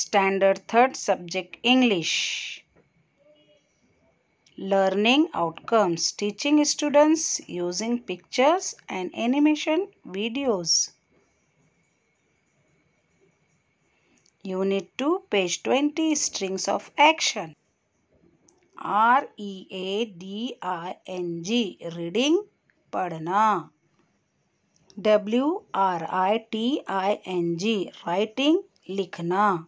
Standard 3rd Subject English. Learning outcomes. Teaching students using pictures and animation videos. Unit 2, page 20, Strings of Action. READING, reading, पढ़ना. WRITING, writing, लिखना.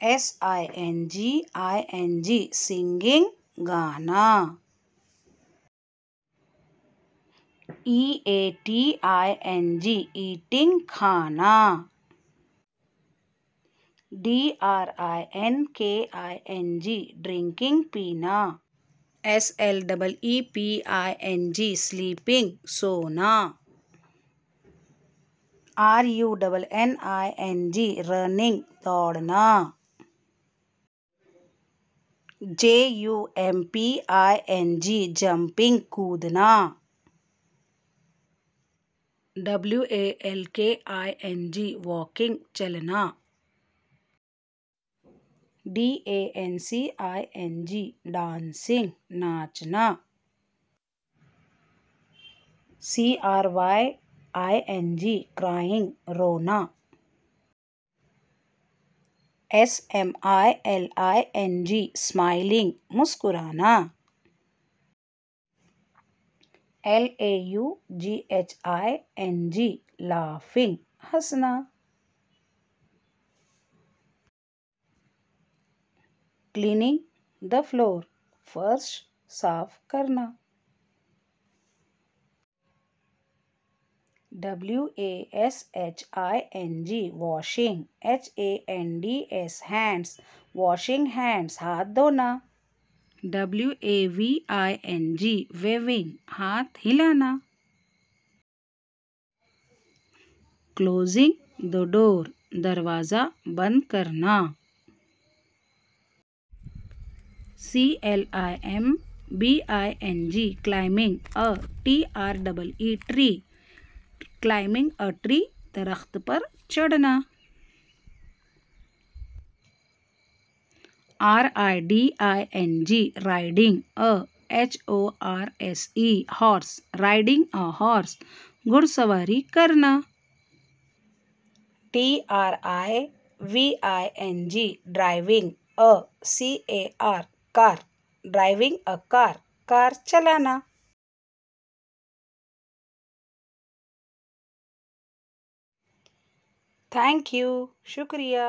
SINGING, singing, गाना. EATING, eating, खाना. DRINKING, drinking, पीना. SLEEPING, sleeping, सोना. RUNNING, running, दौड़ना. JUMPING, jumping, कूदना. WALKING, walking, चलना. DANCING, dancing, नाचना. CRYING, crying, रोना. SMILING, smiling, मुस्कुराना. LAUGHING, laughing, हंसना. Cleaning the floor, फर्श साफ करना. WASHING, washing. HANDS, hands, washing hands, हाथ धोना. WAVING, waving, हाथ हिलाना. Closing the door, दरवाज़ा बंद करना. CLIMBING, climbing a TREE, tree, climbing a tree, दरख्त पर चढ़ना. RIDING, riding a horse, riding a horse, घुड़सवारी करना. TRIVING, driving a car, driving a car, car चलाना. Thank you. शुक्रिया.